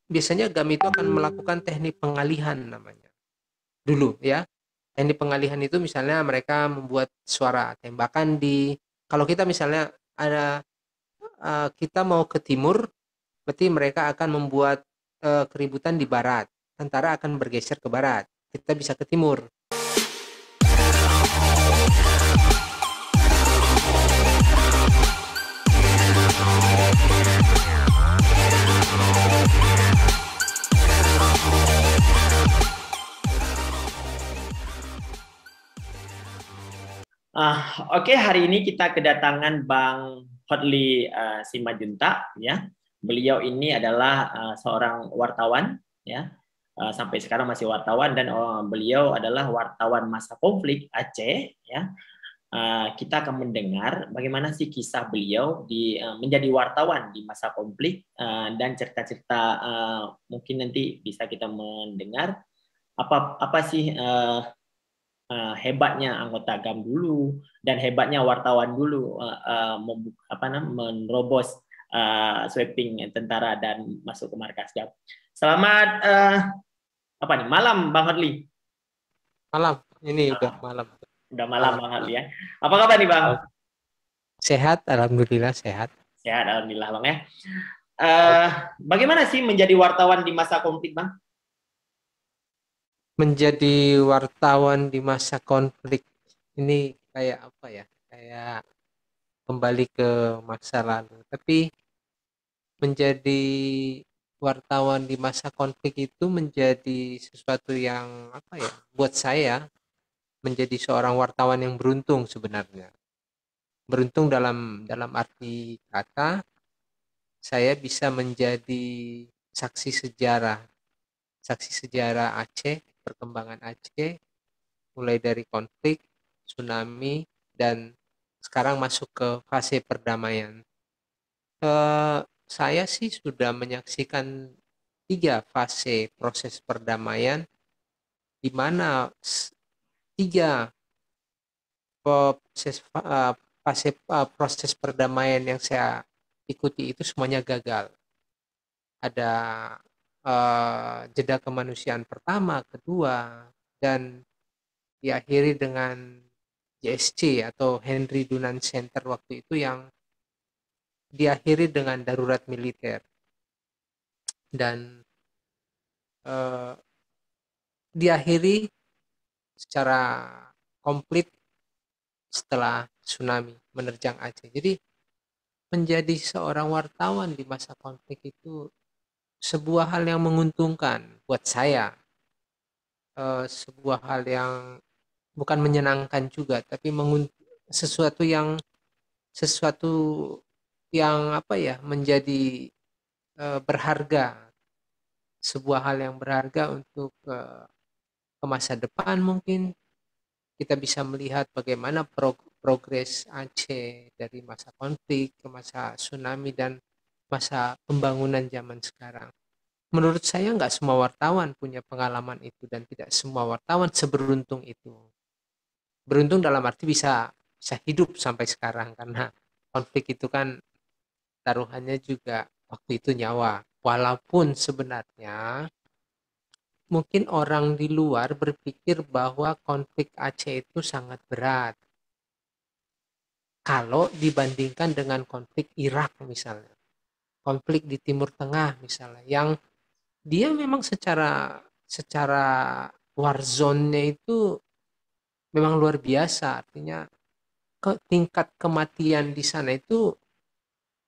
biasanya GAM itu akan melakukan teknik pengalihan namanya. Dulu ya. Teknik pengalihan itu misalnya mereka membuat suara tembakan kalau kita misalnya ada kita mau ke timur, berarti mereka akan membuat keributan di barat. Tentara akan bergeser ke barat. Kita bisa ke timur. Oke, hari ini kita kedatangan Bang Fadli Simajuntak, ya. Beliau ini adalah seorang wartawan, ya. Sampai sekarang masih wartawan, dan beliau adalah wartawan masa konflik Aceh, ya. Kita akan mendengar bagaimana sih kisah beliau menjadi wartawan di masa konflik, dan cerita-cerita mungkin nanti bisa kita mendengar apa sih hebatnya anggota GAM dulu dan hebatnya wartawan dulu menerobos sweeping tentara dan masuk ke markas GAM. Selamat malam Bang Fadli. Malam, ini udah malam. Udah malam Bang Fadli ya. Apa kabar nih Bang? Sehat, alhamdulillah sehat. Sehat, alhamdulillah Bang ya. Bagaimana sih menjadi wartawan di masa konflik Bang? Menjadi wartawan di masa konflik ini kayak apa ya? Kayak kembali ke masa lalu. Tapi menjadi wartawan di masa konflik itu menjadi sesuatu yang apa ya? Buat saya menjadi seorang wartawan yang beruntung sebenarnya. Beruntung dalam arti kata saya bisa menjadi saksi sejarah. Saksi sejarah Aceh, perkembangan Aceh mulai dari konflik, tsunami, dan sekarang masuk ke fase perdamaian. Saya sih sudah menyaksikan 3 fase proses perdamaian, di mana 3 proses perdamaian yang saya ikuti itu semuanya gagal. Ada jeda kemanusiaan pertama, kedua, dan diakhiri dengan JSC atau Henry Dunant Center waktu itu yang diakhiri dengan darurat militer. Dan diakhiri secara komplit setelah tsunami menerjang Aceh. Jadi menjadi seorang wartawan di masa konflik itu sebuah hal yang menguntungkan buat saya. Sebuah hal yang bukan menyenangkan juga, tapi sesuatu yang apa ya, menjadi berharga, sebuah hal yang berharga untuk ke masa depan. Mungkin kita bisa melihat bagaimana progres Aceh dari masa konflik ke masa tsunami dan masa pembangunan zaman sekarang. Menurut saya nggak semua wartawan punya pengalaman itu, dan tidak semua wartawan seberuntung itu. Beruntung dalam arti bisa hidup sampai sekarang, karena konflik itu kan taruhannya juga waktu itu nyawa. Walaupun sebenarnya mungkin orang di luar berpikir bahwa konflik Aceh itu sangat berat kalau dibandingkan dengan konflik Irak misalnya, konflik di Timur Tengah misalnya, yang dia memang secara war zone-nya itu memang luar biasa. Artinya tingkat kematian di sana itu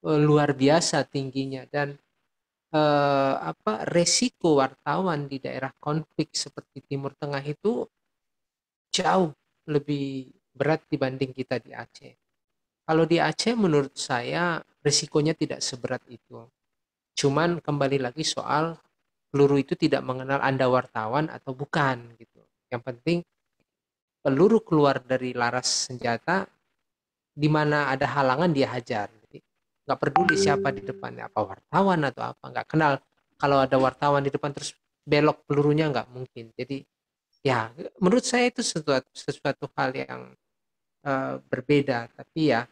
luar biasa tingginya, dan resiko wartawan di daerah konflik seperti Timur Tengah itu jauh lebih berat dibanding kita di Aceh. Kalau di Aceh menurut saya risikonya tidak seberat itu. Cuman kembali lagi soal peluru itu tidak mengenal Anda wartawan atau bukan gitu. Yang penting peluru keluar dari laras senjata, di mana ada halangan dia hajar. Jadi nggak peduli siapa di depannya, apa wartawan atau apa, nggak kenal. Kalau ada wartawan di depan terus belok pelurunya, nggak mungkin. Jadi ya menurut saya itu sesuatu hal yang berbeda, tapi ya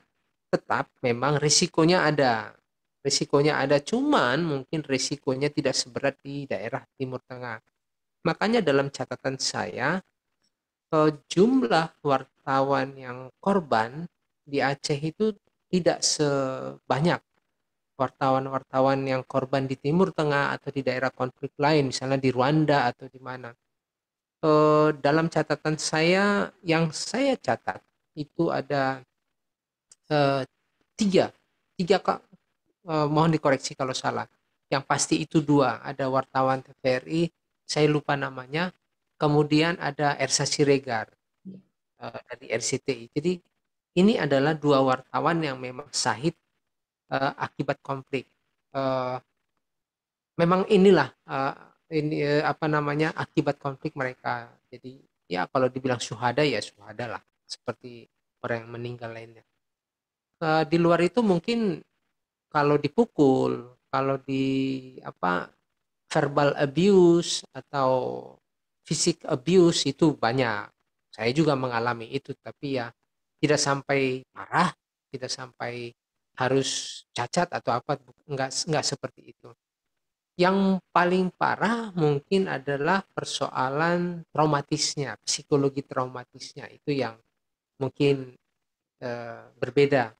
tetap memang risikonya ada. Risikonya ada, cuman mungkin risikonya tidak seberat di daerah Timur Tengah. Makanya dalam catatan saya, jumlah wartawan yang korban di Aceh itu tidak sebanyak wartawan-wartawan yang korban di Timur Tengah atau di daerah konflik lain, misalnya di Rwanda atau di mana. Dalam catatan saya, yang saya catat itu ada eh, tiga, tiga kak, mohon dikoreksi kalau salah. Yang pasti itu dua, ada wartawan TVRI, saya lupa namanya, kemudian ada Ersa Siregar dari RCTI. Jadi ini adalah dua wartawan yang memang syahid akibat konflik. Eh, Memang inilah ini apa namanya, akibat konflik mereka. Jadi ya kalau dibilang syuhada ya syuhada lah, seperti orang yang meninggal lainnya. Di luar itu mungkin kalau dipukul, kalau di apa, verbal abuse atau fisik abuse itu banyak. Saya juga mengalami itu, tapi ya tidak sampai parah, tidak sampai harus cacat atau apa, enggak seperti itu. Yang paling parah mungkin adalah persoalan traumatisnya, psikologi traumatisnya itu yang mungkin berbeda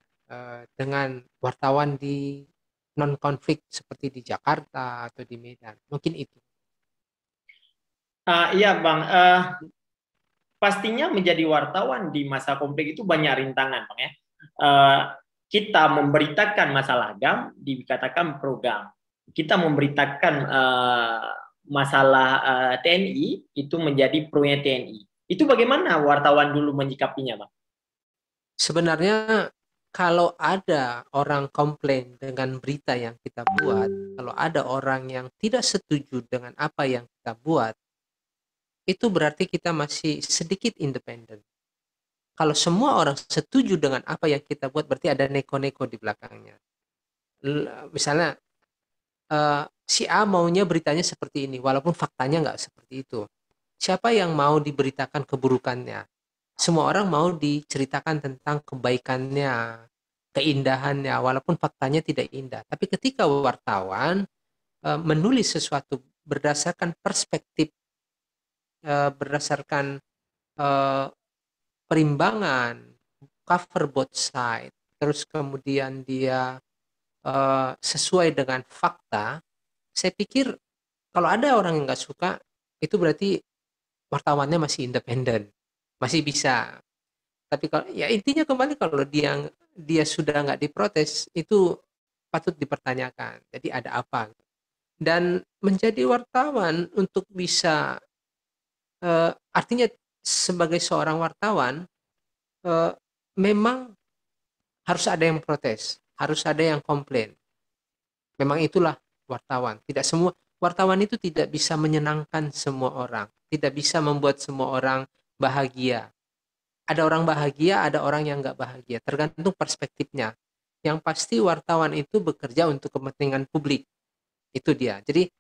dengan wartawan di non konflik seperti di Jakarta atau di Medan. Mungkin itu. Iya Bang, pastinya menjadi wartawan di masa konflik itu banyak rintangan Bang ya. Uh, kita memberitakan masalah GAM dikatakan program. Kita memberitakan masalah TNI itu menjadi pronya TNI. Itu bagaimana wartawan dulu menyikapinya Bang? Sebenarnya kalau ada orang komplain dengan berita yang kita buat, kalau ada orang yang tidak setuju dengan apa yang kita buat, itu berarti kita masih sedikit independen. Kalau semua orang setuju dengan apa yang kita buat, berarti ada neko-neko di belakangnya. Misalnya si A maunya beritanya seperti ini, walaupun faktanya nggak seperti itu. Siapa yang mau diberitakan keburukannya? Semua orang mau diceritakan tentang kebaikannya, keindahannya, walaupun faktanya tidak indah. Tapi ketika wartawan menulis sesuatu berdasarkan perspektif, berdasarkan eh, perimbangan, cover both side, terus kemudian dia sesuai dengan fakta, saya pikir kalau ada orang yang nggak suka, itu berarti wartawannya masih independen, masih bisa. Tapi kalau ya intinya kembali, kalau dia sudah nggak diprotes, itu patut dipertanyakan. Jadi ada apa? Dan menjadi wartawan untuk bisa artinya sebagai seorang wartawan eh, memang harus ada yang protes, harus ada yang komplain. Memang itulah wartawan. Tidak semua wartawan itu tidak bisa menyenangkan semua orang, tidak bisa membuat semua orang bahagia. Ada orang bahagia, ada orang yang nggak bahagia, tergantung perspektifnya. Yang pasti wartawan itu bekerja untuk kepentingan publik, itu dia. Jadi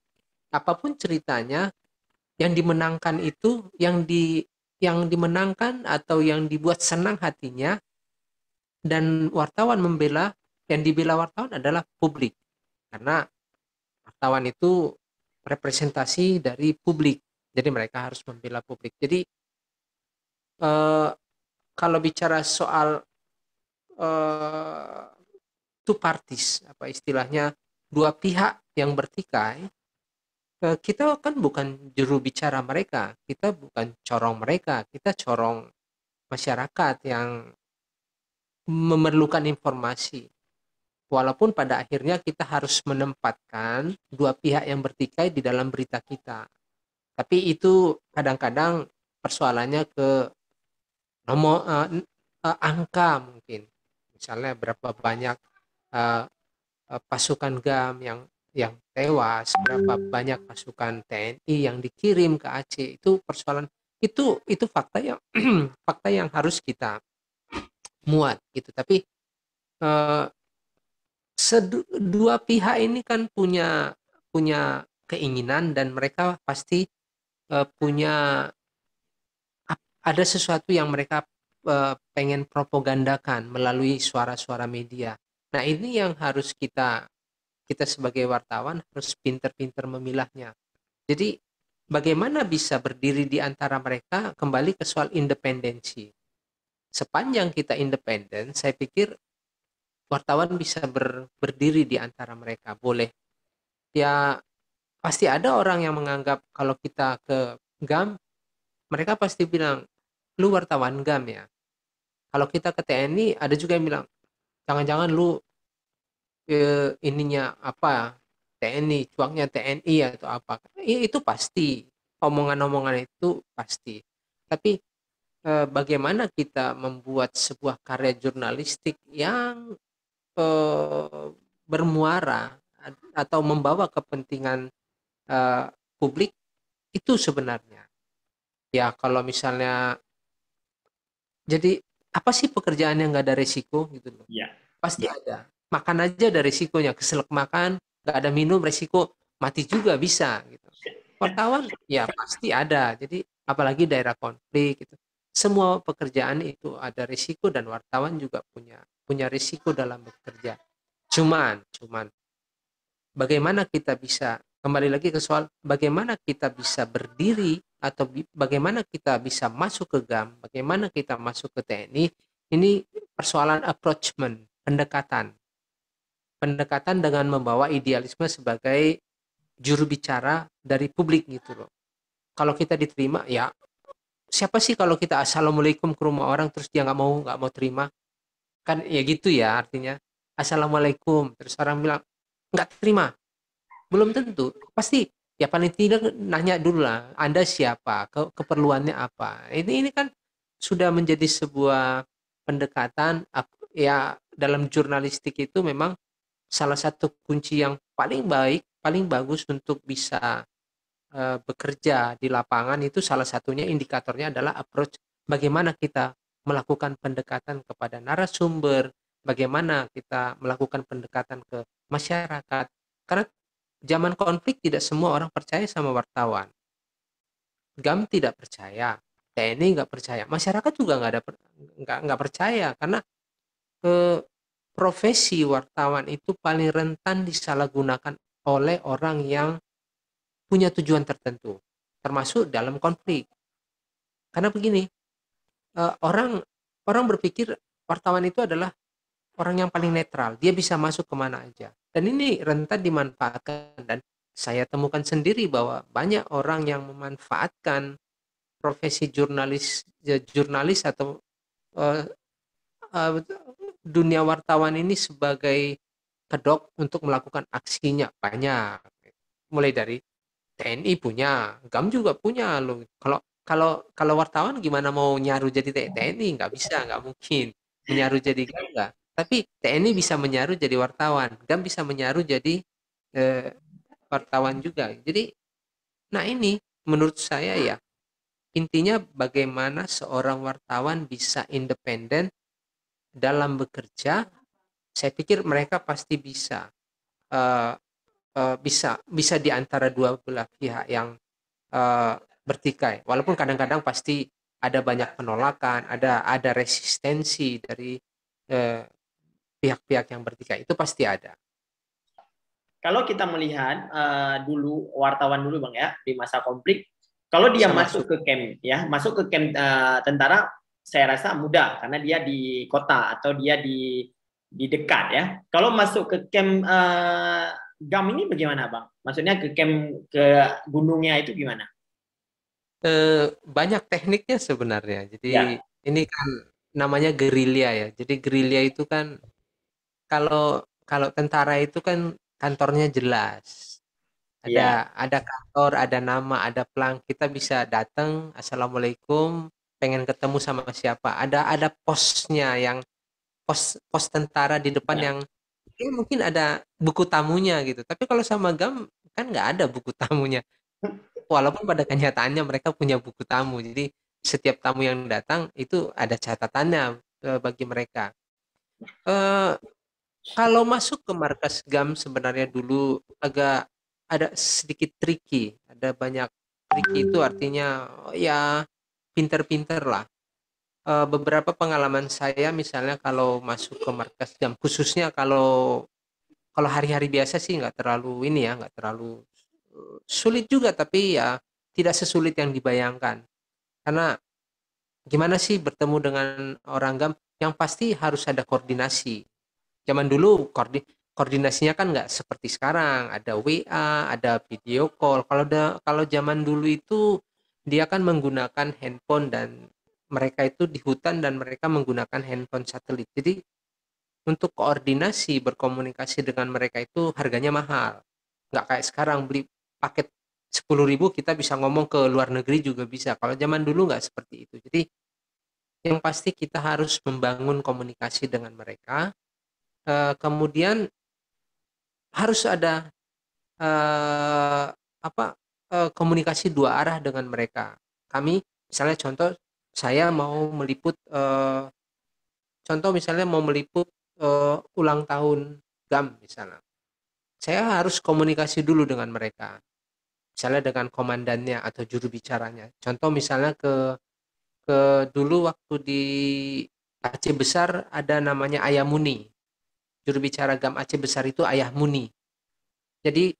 apapun ceritanya, yang dimenangkan itu, yang dimenangkan atau yang dibuat senang hatinya, dan wartawan membela, yang dibela wartawan adalah publik, karena wartawan itu representasi dari publik, jadi mereka harus membela publik. Jadi eh, kalau bicara soal eh, two parties, apa istilahnya, dua pihak yang bertikai, kita kan bukan juru bicara mereka, kita bukan corong mereka, kita corong masyarakat yang memerlukan informasi. Walaupun pada akhirnya kita harus menempatkan dua pihak yang bertikai di dalam berita kita. Tapi itu kadang-kadang persoalannya ke nomor angka mungkin. Misalnya berapa banyak uh, pasukan GAM yang tewas, berapa banyak pasukan TNI yang dikirim ke Aceh. Itu persoalan, itu fakta yang fakta yang harus kita muat gitu. Tapi eh, dua pihak ini kan punya punya keinginan, dan mereka pasti punya ada sesuatu yang mereka pengen propagandakan melalui suara-suara media. Nah, ini yang harus kita kita sebagai wartawan harus pinter-pinter memilahnya. Jadi bagaimana bisa berdiri di antara mereka, kembali ke soal independensi. Sepanjang kita independen, saya pikir wartawan bisa berdiri di antara mereka. Boleh. Ya, pasti ada orang yang menganggap kalau kita ke GAM, mereka pasti bilang, lu wartawan GAM ya. Kalau kita ke TNI, ada juga yang bilang, jangan-jangan lu ininya apa, TNI, cuangnya TNI atau apa. Itu pasti. Omongan-omongan itu pasti. Tapi bagaimana kita membuat sebuah karya jurnalistik yang bermuara atau membawa kepentingan publik, itu sebenarnya. Ya kalau misalnya, jadi apa sih pekerjaan yang nggak ada resiko gitu loh? Ya. Pasti ada. Makan aja ada resikonya, keselak makan, nggak ada minum resiko mati juga bisa gitu. Wartawan ya pasti ada. Jadi apalagi daerah konflik gitu. Semua pekerjaan itu ada risiko, dan wartawan juga punya punya risiko dalam bekerja. Cuman bagaimana kita bisa, kembali lagi ke soal bagaimana kita bisa berdiri atau bagaimana kita bisa masuk ke GAM, bagaimana kita masuk ke TNI, ini persoalan approachment, pendekatan. Pendekatan dengan membawa idealisme sebagai juru bicara dari publik gitu loh. Kalau kita diterima, ya siapa sih kalau kita assalamualaikum ke rumah orang terus dia nggak mau terima, kan ya gitu ya, artinya assalamualaikum terus orang bilang nggak terima, belum tentu. Pasti ya paling tidak nanya dulu lah, Anda siapa, keperluannya apa. Ini kan sudah menjadi sebuah pendekatan. Ya dalam jurnalistik itu memang salah satu kunci yang paling baik, paling bagus untuk bisa bekerja di lapangan, itu salah satunya indikatornya adalah approach. Bagaimana kita melakukan pendekatan kepada narasumber, bagaimana kita melakukan pendekatan ke masyarakat. Karena zaman konflik tidak semua orang percaya sama wartawan. GAM tidak percaya, TNI nggak percaya, masyarakat juga nggak percaya, karena profesi wartawan itu paling rentan disalahgunakan oleh orang yang punya tujuan tertentu, termasuk dalam konflik. Karena begini, orang orang berpikir wartawan itu adalah orang yang paling netral, dia bisa masuk kemana aja. Dan ini rentan dimanfaatkan, dan saya temukan sendiri bahwa banyak orang yang memanfaatkan profesi jurnalis atau uh, uh, dunia wartawan ini sebagai kedok untuk melakukan aksinya banyak. Mulai dari TNI punya, GAM juga punya loh. Kalau kalau kalau wartawan gimana mau nyaru jadi TNI? Nggak bisa, nggak mungkin. Menyaru jadi GAM nggak. Tapi TNI bisa menyaru jadi wartawan, GAM bisa menyaru jadi eh, wartawan juga. Jadi, nah ini menurut saya ya, intinya bagaimana seorang wartawan bisa independen dalam bekerja. Saya pikir mereka pasti bisa. Eh, bisa di antara dua belah pihak yang bertikai. Walaupun kadang-kadang pasti ada banyak penolakan, ada resistensi dari eh, pihak-pihak yang bertikai. Itu pasti ada. Kalau kita melihat dulu wartawan dulu Bang ya di masa konflik, kalau dia Bisa masuk masuk. ke camp ya, masuk ke camp tentara, saya rasa mudah karena dia di kota atau dia di dekat ya. Kalau masuk ke camp GAM ini bagaimana Bang? Maksudnya ke camp ke gunungnya itu gimana? Banyak tekniknya sebenarnya. Jadi Ya, ini kan namanya gerilya ya. Jadi gerilya itu kan, kalau kalau tentara itu kan kantornya jelas. iya, Ada kantor, ada nama, ada pelang. Kita bisa datang, assalamualaikum, pengen ketemu sama siapa. Ada posnya, yang pos tentara di depan, ya. yang ya mungkin ada buku tamunya gitu. Tapi kalau sama GAM kan nggak ada buku tamunya. Walaupun pada kenyataannya mereka punya buku tamu. Jadi setiap tamu yang datang itu ada catatannya bagi mereka. Eh, Kalau masuk ke markas GAM sebenarnya dulu agak ada sedikit tricky. Ada banyak tricky, itu artinya ya pinter-pinter lah. Beberapa pengalaman saya misalnya kalau masuk ke markas GAM, khususnya kalau Kalau hari-hari biasa sih nggak terlalu ini ya, nggak terlalu sulit juga, tapi ya tidak sesulit yang dibayangkan. Karena gimana sih bertemu dengan orang GAM? Yang pasti harus ada koordinasi. Zaman dulu koordinasinya kan nggak seperti sekarang, ada WA, ada video call. Kalau zaman dulu itu dia kan menggunakan handphone, dan mereka itu di hutan dan mereka menggunakan handphone satelit. Jadi untuk koordinasi berkomunikasi dengan mereka itu harganya mahal. Nggak kayak sekarang beli paket 10.000 kita bisa ngomong ke luar negeri juga bisa. Kalau zaman dulu nggak seperti itu. Jadi yang pasti kita harus membangun komunikasi dengan mereka. Kemudian harus ada eh, apa komunikasi dua arah dengan mereka. Kami misalnya contoh, saya mau meliput contoh misalnya mau meliput ulang tahun GAM misalnya. Saya harus komunikasi dulu dengan mereka. Misalnya dengan komandannya atau juru bicaranya. Contoh misalnya ke dulu waktu di Aceh Besar ada namanya Ayah Muni. Juru bicara GAM Aceh Besar itu Ayah Muni. Jadi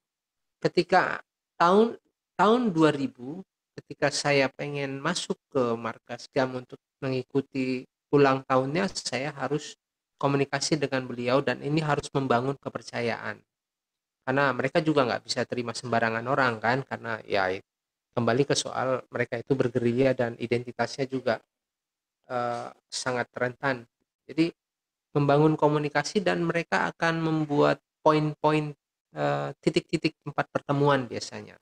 ketika tahun tahun 2000, ketika saya pengen masuk ke markas GAM untuk mengikuti ulang tahunnya, saya harus komunikasi dengan beliau, dan ini harus membangun kepercayaan. Karena mereka juga nggak bisa terima sembarangan orang kan, karena ya kembali ke soal mereka itu bergerilya dan identitasnya juga sangat rentan. Jadi membangun komunikasi, dan mereka akan membuat poin-poin titik-titik tempat pertemuan biasanya.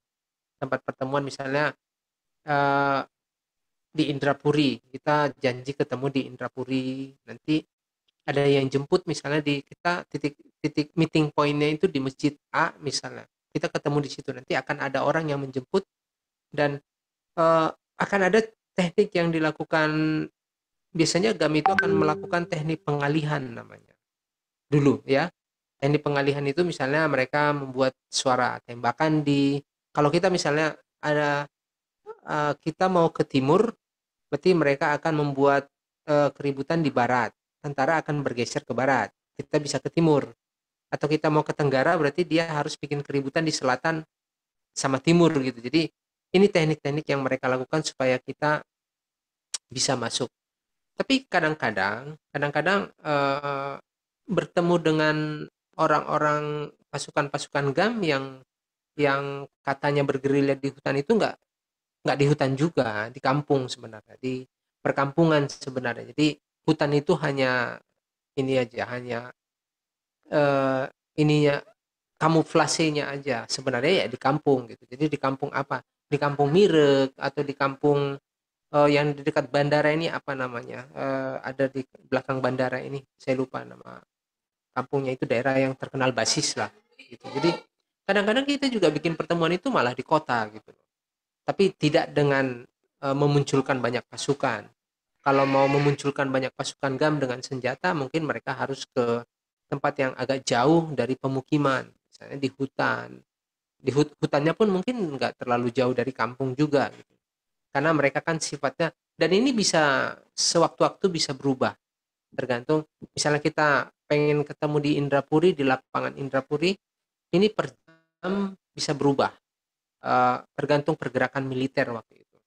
Tempat pertemuan misalnya eh, di Indrapuri, kita janji ketemu di Indrapuri, nanti ada yang jemput misalnya di kita, titik-titik meeting pointnya itu di masjid A misalnya, kita ketemu di situ, nanti akan ada orang yang menjemput, dan akan ada teknik yang dilakukan. Biasanya GAM itu akan melakukan teknik pengalihan namanya dulu ya. Teknik pengalihan itu misalnya mereka membuat suara tembakan di, kalau kita misalnya ada kita mau ke timur, berarti mereka akan membuat keributan di barat, tentara akan bergeser ke barat, kita bisa ke timur. Atau kita mau ke tenggara, berarti dia harus bikin keributan di selatan sama timur gitu. Jadi ini teknik-teknik yang mereka lakukan supaya kita bisa masuk. Tapi kadang-kadang bertemu dengan orang-orang pasukan-pasukan GAM yang katanya bergerilya di hutan, itu nggak di hutan juga, di kampung sebenarnya, di perkampungan sebenarnya. Jadi hutan itu hanya ini aja, hanya eh, ininya, kamuflasenya aja sebenarnya ya di kampung gitu. Jadi di kampung apa? Di kampung Mirek, atau di kampung yang di dekat bandara ini apa namanya? Ada di belakang bandara ini, saya lupa nama kampungnya, itu daerah yang terkenal basis lah gitu. Jadi kadang-kadang kita juga bikin pertemuan itu malah di kota gitu. Tapi tidak dengan memunculkan banyak pasukan. Kalau mau memunculkan banyak pasukan GAM dengan senjata, mungkin mereka harus ke tempat yang agak jauh dari pemukiman, misalnya di hutan. Di hutannya pun mungkin nggak terlalu jauh dari kampung juga, gitu. Karena mereka kan sifatnya, dan ini bisa sewaktu-waktu bisa berubah, tergantung. Misalnya kita pengen ketemu di Indrapuri, di lapangan Indrapuri, ini per jam bisa berubah, tergantung pergerakan militer waktu itu.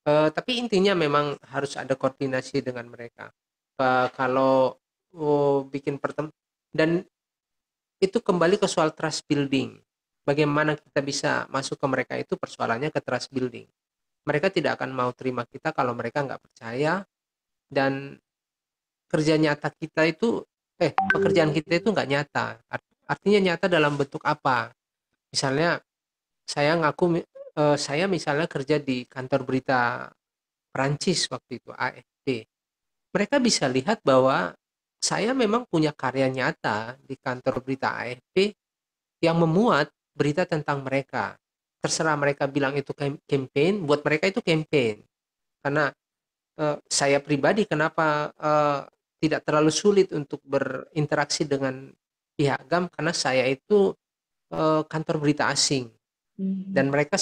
Tapi intinya memang harus ada koordinasi dengan mereka. Kalau bikin dan itu kembali ke soal trust building. Bagaimana kita bisa masuk ke mereka, itu persoalannya ke trust building. Mereka tidak akan mau terima kita kalau mereka nggak percaya, dan kerja nyata kita itu, pekerjaan kita itu nggak nyata. Artinya nyata dalam bentuk apa? Misalnya saya ngaku, saya misalnya kerja di kantor berita Perancis waktu itu, AFP. Mereka bisa lihat bahwa saya memang punya karya nyata di kantor berita AFP yang memuat berita tentang mereka. Terserah mereka bilang itu campaign, buat mereka itu campaign. Karena saya pribadi kenapa tidak terlalu sulit untuk berinteraksi dengan pihak GAM, karena saya itu kantor berita asing, dan mereka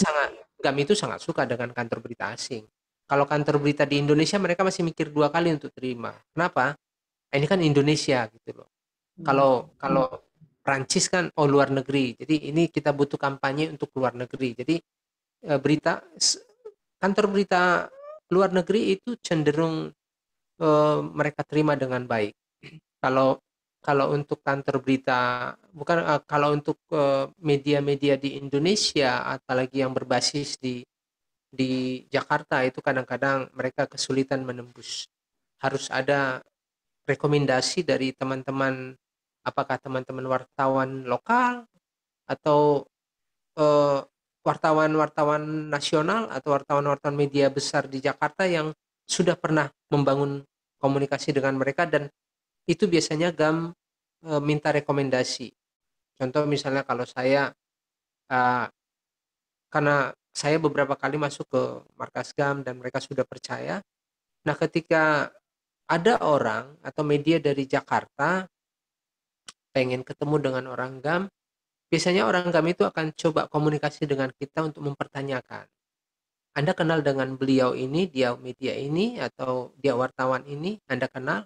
GAM itu sangat suka dengan kantor berita asing. Kalau kantor berita di Indonesia, mereka masih mikir dua kali untuk terima. Kenapa? Ini kan Indonesia gitu loh. Kalau kalau Prancis kan, oh luar negeri. Jadi ini kita butuh kampanye untuk luar negeri. Jadi berita kantor berita luar negeri itu cenderung mereka terima dengan baik. Kalau kalau untuk kantor berita bukan kalau untuk media-media di Indonesia apalagi yang berbasis di Jakarta itu kadang-kadang mereka kesulitan menembus. Harus ada rekomendasi dari teman-teman, apakah teman-teman wartawan lokal atau eh, wartawan-wartawan nasional atau wartawan-wartawan media besar di Jakarta yang sudah pernah membangun komunikasi dengan mereka, dan itu biasanya GAM minta rekomendasi. Contoh misalnya kalau saya eh, karena saya beberapa kali masuk ke markas GAM dan mereka sudah percaya. Nah, ketika ada orang atau media dari Jakarta pengen ketemu dengan orang GAM, biasanya orang GAM itu akan coba komunikasi dengan kita untuk mempertanyakan, Anda kenal dengan beliau ini, dia media ini, atau dia wartawan ini, Anda kenal?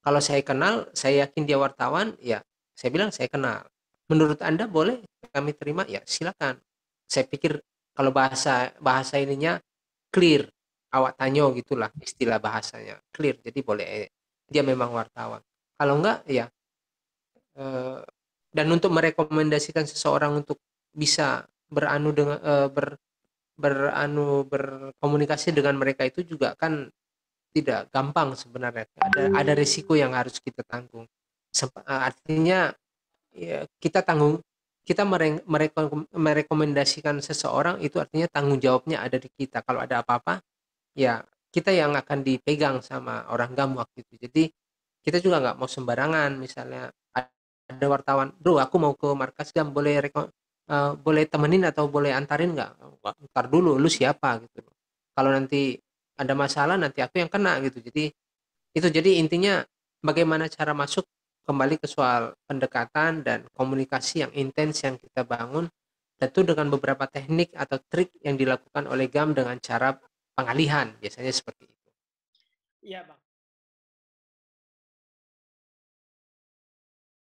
Kalau saya kenal, saya yakin dia wartawan, ya saya bilang saya kenal. Menurut Anda boleh kami terima? Ya silakan. Saya pikir kalau bahasa bahasa ininya clear, awak tanyo gitulah istilah bahasanya, clear. Jadi boleh dia memang wartawan. Kalau enggak ya dan untuk merekomendasikan seseorang untuk bisa beranu dengan berkomunikasi dengan mereka itu juga kan tidak gampang sebenarnya. Ada risiko yang harus kita tanggung. Artinya ya, kita merekomendasikan seseorang itu artinya tanggung jawabnya ada di kita. Kalau ada apa-apa, ya kita yang akan dipegang sama orang GAM waktu itu. Jadi kita juga nggak mau sembarangan. Misalnya ada wartawan, bro, aku mau ke markas GAM, boleh temenin atau boleh antarin nggak? Ntar dulu, lu siapa gitu. Kalau nanti ada masalah, nanti aku yang kena gitu. Jadi intinya bagaimana cara masuk, kembali ke soal pendekatan dan komunikasi yang intens yang kita bangun, tentu dengan beberapa teknik atau trik yang dilakukan oleh GAM dengan cara pengalihan, biasanya seperti itu. Iya, Bang.